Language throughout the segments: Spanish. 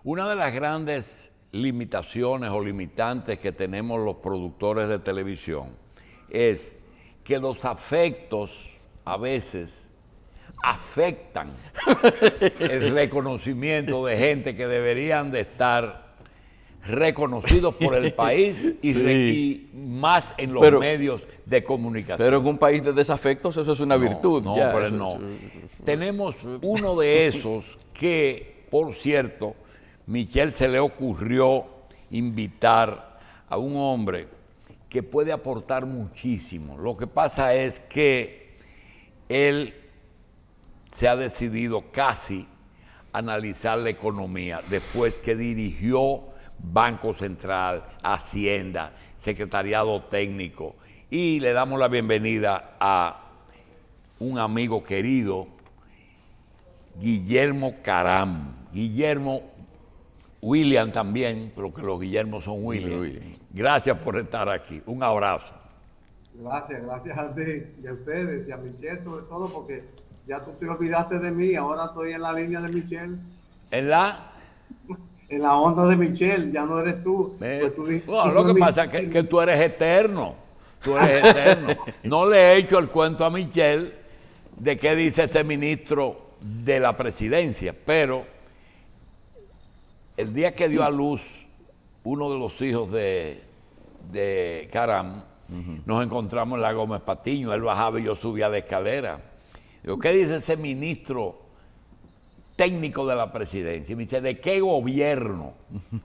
Una de las grandes limitaciones o limitantes que tenemos los productores de televisión es que los afectos a veces afectan el reconocimiento de gente que deberían de estar reconocidos por el país y más en los medios de comunicación. Pero en un país de desafectos eso es una virtud. No, pero no. Tenemos uno de esos que, por cierto, Michel se le ocurrió invitar a un hombre que puede aportar muchísimo. Lo que pasa es que él se ha decidido casi analizar la economía después que dirigió Banco Central, Hacienda, Secretariado Técnico, y le damos la bienvenida a un amigo querido, Guillermo Caram. Guillermo, William también, pero que los Guillermos son William. Gracias por estar aquí. Un abrazo. Gracias a ti y a ustedes y a Michel sobre todo, porque ya tú te olvidaste de mí, ahora estoy en la línea de Michel. ¿En la? En la onda de Michel, ya no eres tú. Pues lo que pasa es que tú eres eterno. Tú eres eterno. No le he hecho el cuento a Michel de qué dice ese ministro de la presidencia, pero el día que dio a luz uno de los hijos de Caram, nos encontramos en la Gómez Patiño, él bajaba y yo subía de escalera. Digo, ¿qué dice ese ministro técnico de la presidencia? Y me dice, ¿de qué gobierno?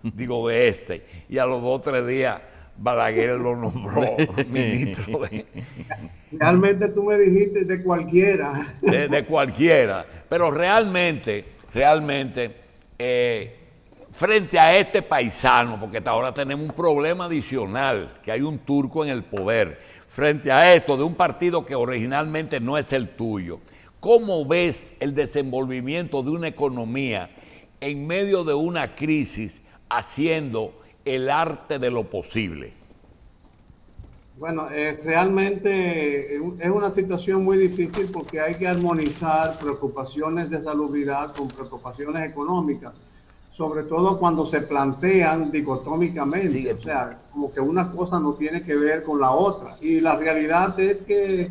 Digo, de este. Y a los 2 o 3 días Balaguer lo nombró ministro de... Realmente tú me dijiste de cualquiera. De cualquiera. Pero realmente, frente a este paisano, porque hasta ahora tenemos un problema adicional, que hay un turco en el poder, frente a esto de un partido que originalmente no es el tuyo, ¿cómo ves el desenvolvimiento de una economía en medio de una crisis haciendo el arte de lo posible? Bueno, realmente es una situación muy difícil porque hay que armonizar preocupaciones de salubridad con preocupaciones económicas, sobre todo cuando se plantean dicotómicamente, sí, o sea, como que una cosa no tiene que ver con la otra. Y la realidad es que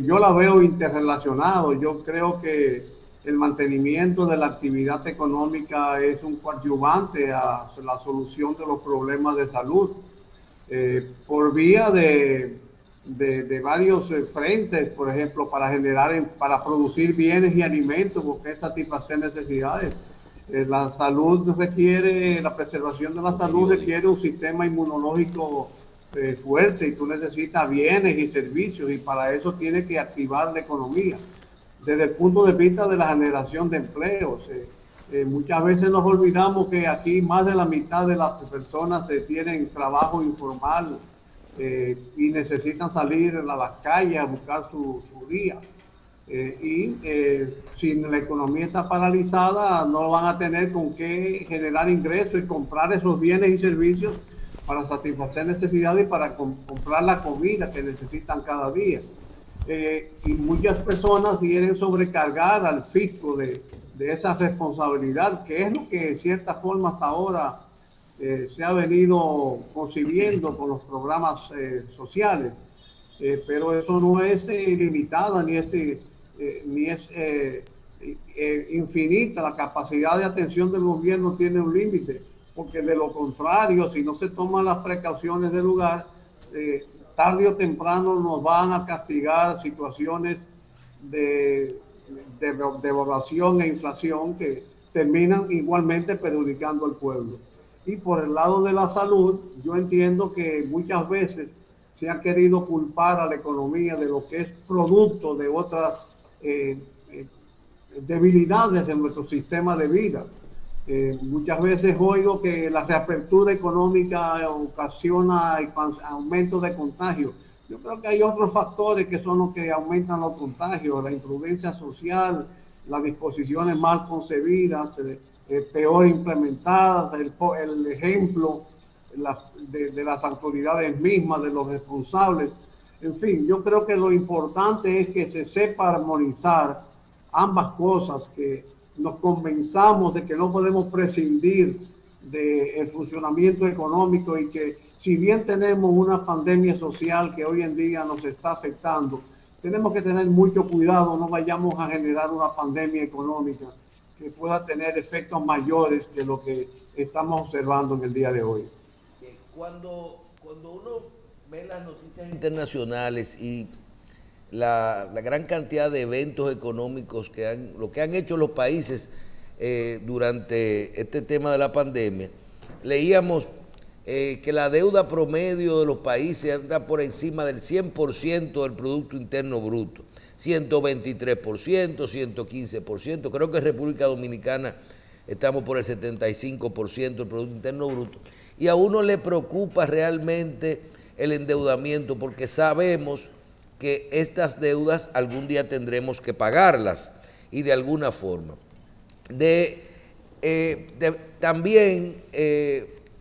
yo la veo interrelacionado. Yo creo que el mantenimiento de la actividad económica es un coadyuvante a la solución de los problemas de salud. Por vía de varios frentes, por ejemplo, para producir bienes y alimentos, porque es satisfacer necesidades. La salud requiere, la preservación de la salud requiere un sistema inmunológico fuerte, y tú necesitas bienes y servicios, y para eso tienes que activar la economía. Desde el punto de vista de la generación de empleos, muchas veces nos olvidamos que aquí más de la mitad de las personas tienen trabajo informal y necesitan salir a las calles a buscar su día. Si la economía está paralizada, no van a tener con qué generar ingresos y comprar esos bienes y servicios para satisfacer necesidades y para comprar la comida que necesitan cada día. Y muchas personas quieren sobrecargar al fisco de esa responsabilidad, que es lo que de cierta forma hasta ahora se ha venido concibiendo con los programas sociales. Pero eso no es ilimitada ni es infinita. La capacidad de atención del gobierno tiene un límite, porque de lo contrario, si no se toman las precauciones del lugar, tarde o temprano nos van a castigar situaciones de devaluación e inflación que terminan igualmente perjudicando al pueblo. Y por el lado de la salud, yo entiendo que muchas veces se ha querido culpar a la economía de lo que es producto de otras debilidades de nuestro sistema de vida. Muchas veces oigo que la reapertura económica ocasiona aumento de contagios. Yo creo que hay otros factores que son los que aumentan los contagios: la imprudencia social, las disposiciones mal concebidas, peor implementadas, el ejemplo de las autoridades mismas, de los responsables. En fin, yo creo que lo importante es que se sepa armonizar ambas cosas, que nos convenzamos de que no podemos prescindir del funcionamiento económico y que si bien tenemos una pandemia social que hoy en día nos está afectando, tenemos que tener mucho cuidado, no vayamos a generar una pandemia económica que pueda tener efectos mayores que lo que estamos observando en el día de hoy. Cuando uno ve las noticias internacionales y la gran cantidad de eventos económicos lo que han hecho los países durante este tema de la pandemia, leíamos que la deuda promedio de los países anda por encima del 100% del Producto Interno Bruto, 123%, 115%, creo que en República Dominicana estamos por el 75% del Producto Interno Bruto, y a uno le preocupa realmente el endeudamiento porque sabemos que estas deudas algún día tendremos que pagarlas y de alguna forma. También,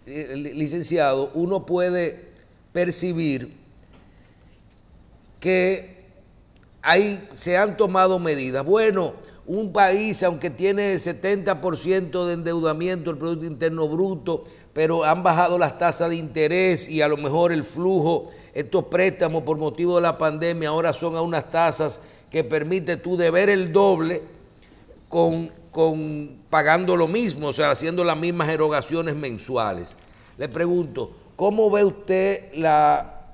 licenciado, uno puede percibir que se han tomado medidas. Bueno, un país, aunque tiene 70% de endeudamiento del Producto Interno Bruto, pero han bajado las tasas de interés y a lo mejor el flujo, estos préstamos por motivo de la pandemia ahora son a unas tasas que permite tú deber el doble pagando lo mismo, o sea, haciendo las mismas erogaciones mensuales. Le pregunto, ¿cómo ve usted la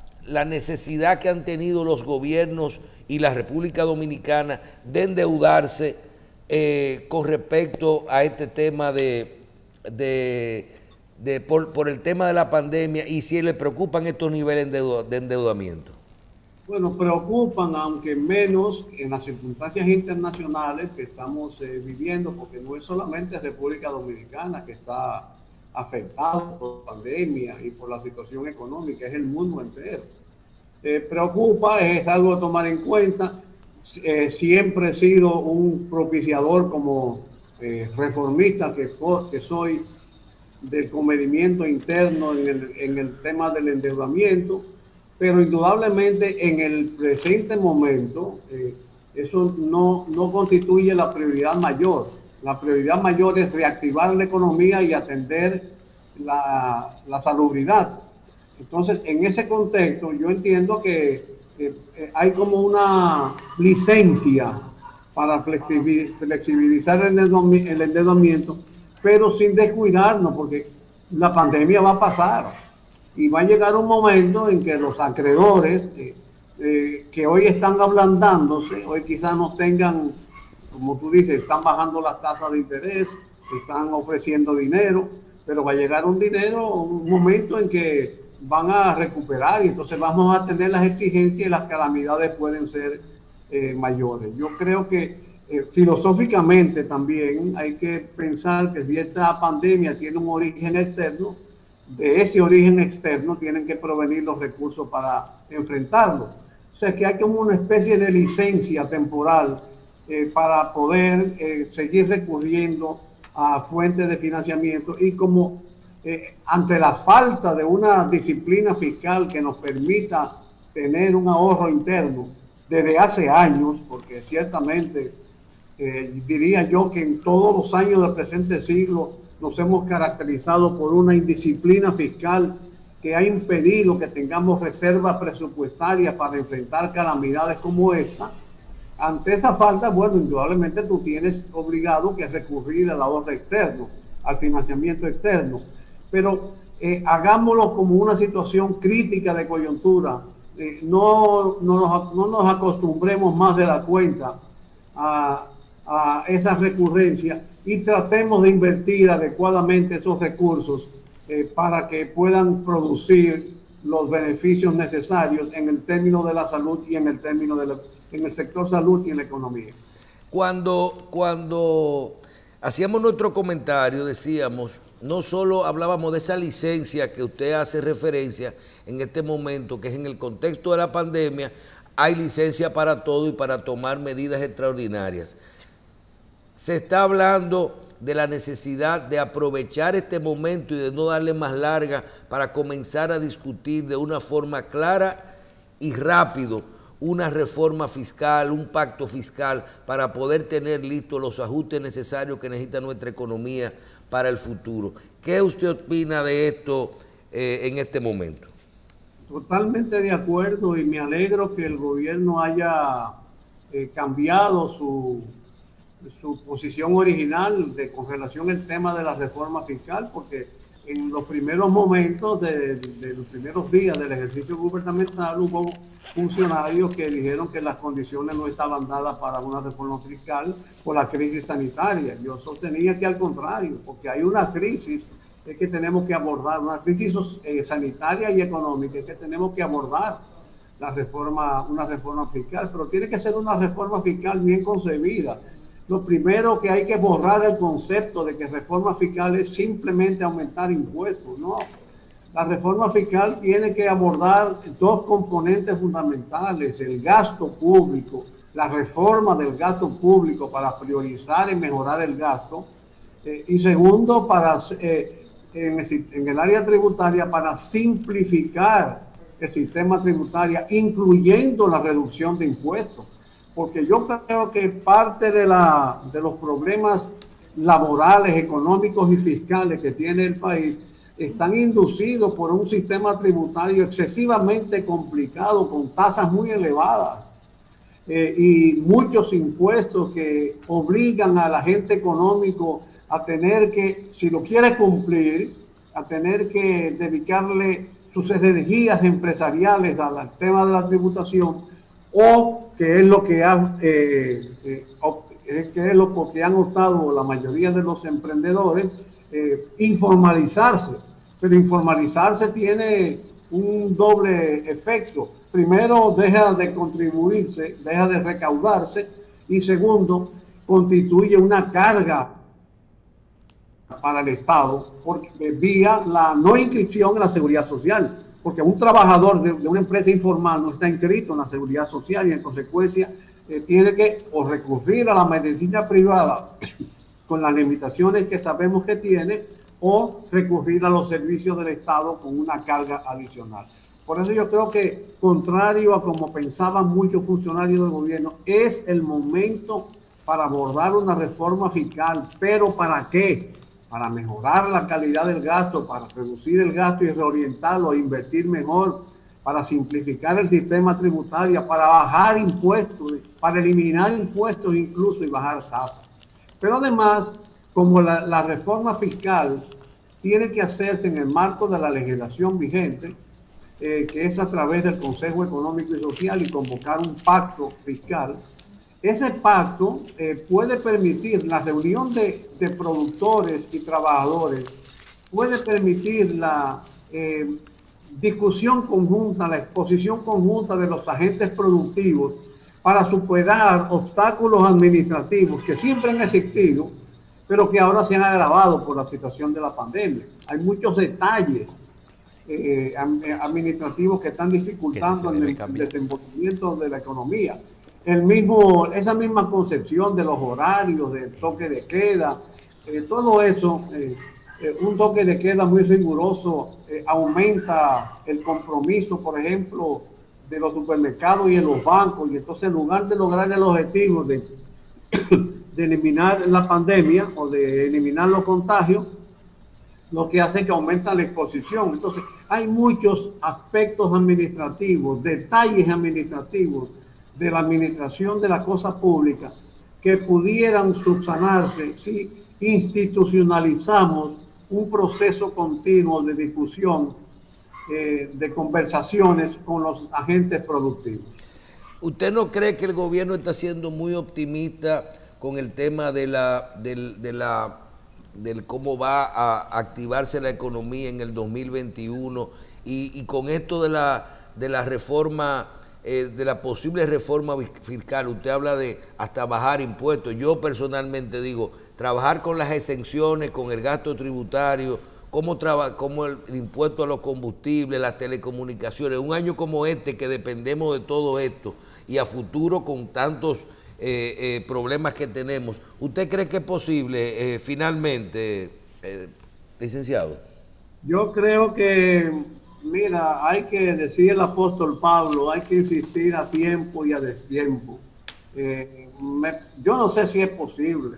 necesidad que han tenido los gobiernos y la República Dominicana de endeudarse con respecto a este tema por el tema de la pandemia y si le preocupan estos niveles de endeudamiento? Bueno, preocupan, aunque menos en las circunstancias internacionales que estamos viviendo, porque no es solamente República Dominicana que está afectada por la pandemia y por la situación económica, es el mundo entero. Preocupa, es algo a tomar en cuenta. Siempre he sido un propiciador como reformista que soy del comedimiento interno en el tema del endeudamiento, pero indudablemente en el presente momento eso no constituye la prioridad mayor. La prioridad mayor es reactivar la economía y atender la salubridad. Entonces, en ese contexto, yo entiendo que hay como una licencia para flexibilizar el endeudamiento, pero sin descuidarnos, porque la pandemia va a pasar y va a llegar un momento en que los acreedores que hoy están ablandándose, hoy quizás no tengan, como tú dices, están bajando las tasas de interés, están ofreciendo dinero, pero va a llegar un momento en que van a recuperar y entonces vamos a tener las exigencias y las calamidades pueden ser mayores. Yo creo que filosóficamente también hay que pensar que si esta pandemia tiene un origen externo, de ese origen externo tienen que provenir los recursos para enfrentarlo. O sea que hay como una especie de licencia temporal para poder seguir recurriendo a fuentes de financiamiento y como ante la falta de una disciplina fiscal que nos permita tener un ahorro interno desde hace años, porque ciertamente diría yo que en todos los años del presente siglo nos hemos caracterizado por una indisciplina fiscal que ha impedido que tengamos reservas presupuestarias para enfrentar calamidades como esta. Ante esa falta, bueno, indudablemente tú tienes obligado que recurrir al ahorro externo, al financiamiento externo, pero hagámoslo como una situación crítica de coyuntura. No nos acostumbremos más de la cuenta a esa recurrencia y tratemos de invertir adecuadamente esos recursos para que puedan producir los beneficios necesarios en el término de la salud y en el término en el sector salud y en la economía. Cuando hacíamos nuestro comentario decíamos, no solo hablábamos de esa licencia que usted hace referencia en este momento, que es en el contexto de la pandemia, hay licencia para todo y para tomar medidas extraordinarias. Se está hablando de la necesidad de aprovechar este momento y de no darle más larga para comenzar a discutir de una forma clara y rápido una reforma fiscal, un pacto fiscal para poder tener listos los ajustes necesarios que necesita nuestra economía para el futuro. ¿Qué usted opina de esto en este momento? Totalmente de acuerdo, y me alegro que el gobierno haya cambiado su posición original con relación al tema de la reforma fiscal, porque en los primeros momentos de los primeros días del ejercicio gubernamental hubo funcionarios que dijeron que las condiciones no estaban dadas para una reforma fiscal por la crisis sanitaria. Yo sostenía que al contrario, porque hay una crisis que tenemos que abordar, una crisis sanitaria y económica que tenemos que abordar una reforma fiscal, pero tiene que ser una reforma fiscal bien concebida. Lo primero que hay que borrar el concepto de que reforma fiscal es simplemente aumentar impuestos, no. La reforma fiscal tiene que abordar dos componentes fundamentales: el gasto público, la reforma del gasto público para priorizar y mejorar el gasto, y segundo, en el área tributaria, para simplificar el sistema tributario, incluyendo la reducción de impuestos. Porque yo creo que parte de los problemas laborales, económicos y fiscales que tiene el país están inducidos por un sistema tributario excesivamente complicado, con tasas muy elevadas y muchos impuestos que obligan al agente económico a tener que, si lo quiere cumplir, a tener que dedicarle sus energías empresariales al tema de la tributación, o que es lo que han optado la mayoría de los emprendedores, informalizarse. Pero informalizarse tiene un doble efecto. Primero, deja de contribuirse, deja de recaudarse, y segundo, constituye una carga para el Estado porque vía la no inscripción en la seguridad social, porque un trabajador de una empresa informal no está inscrito en la seguridad social y en consecuencia tiene que o recurrir a la medicina privada con las limitaciones que sabemos que tiene, o recurrir a los servicios del Estado con una carga adicional. Por eso yo creo que, contrario a como pensaban muchos funcionarios del gobierno, es el momento para abordar una reforma fiscal. ¿Pero para qué? Para mejorar la calidad del gasto, para reducir el gasto y reorientarlo, invertir mejor, para simplificar el sistema tributario, para bajar impuestos, para eliminar impuestos incluso y bajar tasas. Pero además, como la reforma fiscal tiene que hacerse en el marco de la legislación vigente, que es a través del Consejo Económico y Social, y convocar un pacto fiscal, ese pacto puede permitir la reunión de productores y trabajadores, puede permitir la discusión conjunta, la exposición conjunta de los agentes productivos para superar obstáculos administrativos que siempre han existido, pero que ahora se han agravado por la situación de la pandemia. Hay muchos detalles administrativos que están dificultando el desenvolvimiento de la economía. Esa misma concepción de los horarios, del toque de queda, todo eso, un toque de queda muy riguroso aumenta el compromiso, por ejemplo, de los supermercados y en los bancos, y entonces en lugar de lograr el objetivo de eliminar la pandemia o de eliminar los contagios, lo que hace es que aumenta la exposición. Entonces hay muchos aspectos administrativos, detalles administrativos de la administración de la cosa pública que pudieran subsanarse si institucionalizamos un proceso continuo de discusión, de conversaciones con los agentes productivos. ¿Usted no cree que el gobierno está siendo muy optimista con el tema del cómo va a activarse la economía en el 2021 y con esto de la reforma, de la posible reforma fiscal? Usted habla de hasta bajar impuestos. Yo personalmente digo, trabajar con las exenciones, con el gasto tributario, como el impuesto a los combustibles, las telecomunicaciones, un año como este que dependemos de todo esto y a futuro con tantos problemas que tenemos. ¿Usted cree que es posible finalmente, licenciado? Yo creo que Mira, hay que decir el apóstol Pablo, hay que insistir a tiempo y a destiempo. Yo no sé si es posible.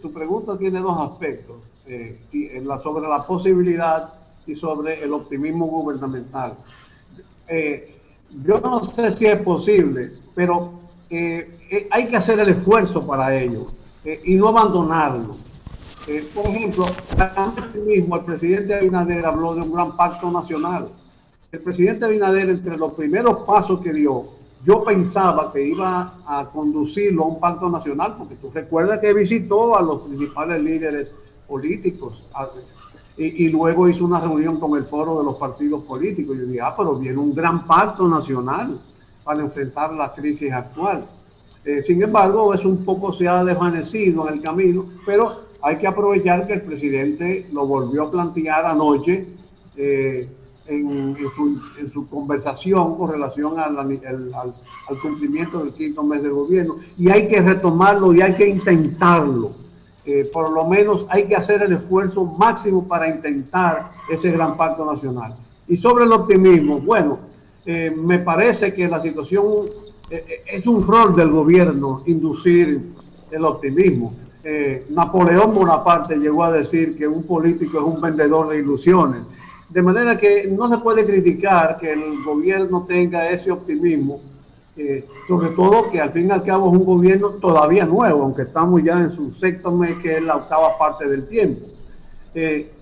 Tu pregunta tiene dos aspectos, sobre la posibilidad y sobre el optimismo gubernamental. Yo no sé si es posible, pero hay que hacer el esfuerzo para ello y no abandonarlo. Por ejemplo, antes mismo el presidente Abinader habló de un gran pacto nacional. El presidente Abinader, entre los primeros pasos que dio, yo pensaba que iba a conducirlo a un pacto nacional, porque tú recuerdas que visitó a los principales líderes políticos y luego hizo una reunión con el foro de los partidos políticos. Yo dije, pero viene un gran pacto nacional para enfrentar la crisis actual. Sin embargo, eso un poco se ha desvanecido en el camino, pero hay que aprovechar que el presidente lo volvió a plantear anoche en su conversación con relación al cumplimiento del 5º mes del gobierno, y hay que retomarlo y hay que intentarlo. Por lo menos hay que hacer el esfuerzo máximo para intentar ese gran pacto nacional. Y sobre el optimismo, bueno, me parece que la situación es un rol del gobierno inducir el optimismo. Napoleón Bonaparte llegó a decir que un político es un vendedor de ilusiones. De manera que no se puede criticar que el gobierno tenga ese optimismo, sobre todo que al fin y al cabo es un gobierno todavía nuevo, aunque estamos ya en su 6º mes, que es la 8ª parte del tiempo.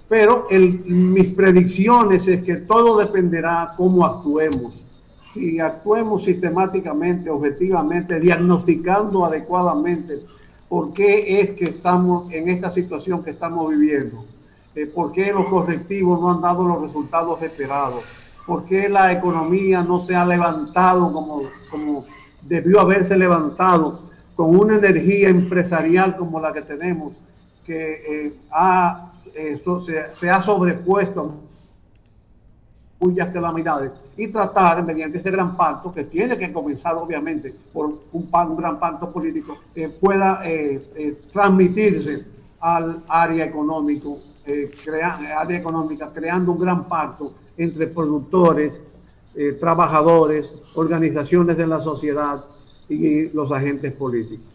Pero mis predicciones es que todo dependerá cómo actuemos. Si actuemos sistemáticamente, objetivamente, diagnosticando adecuadamente por qué es que estamos en esta situación que estamos viviendo. ¿Por qué los correctivos no han dado los resultados esperados? ¿Por qué la economía no se ha levantado como debió haberse levantado, con una energía empresarial como la que tenemos, que se ha sobrepuesto a muchas calamidades, y tratar, mediante ese gran pacto, que tiene que comenzar obviamente por un gran pacto político, pueda transmitirse al área económica, creando un gran pacto entre productores, trabajadores, organizaciones de la sociedad y los agentes políticos.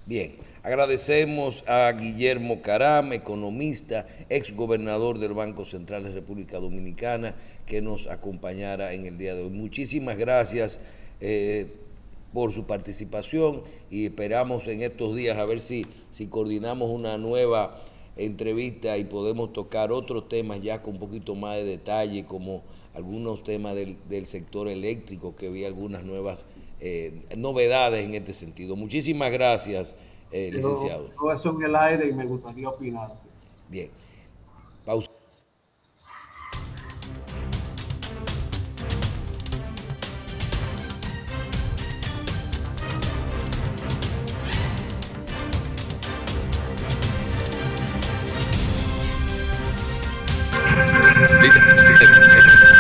Bien, agradecemos a Guillermo Caram, economista, exgobernador del Banco Central de República Dominicana, que nos acompañara en el día de hoy. Muchísimas gracias por su participación y esperamos en estos días a ver si coordinamos una nueva entrevista y podemos tocar otros temas ya con un poquito más de detalle, como algunos temas del sector eléctrico, que vi algunas nuevas novedades en este sentido. Muchísimas gracias, licenciado. Todo eso en el aire y me gustaría opinar. Bien. Pausa. Dice.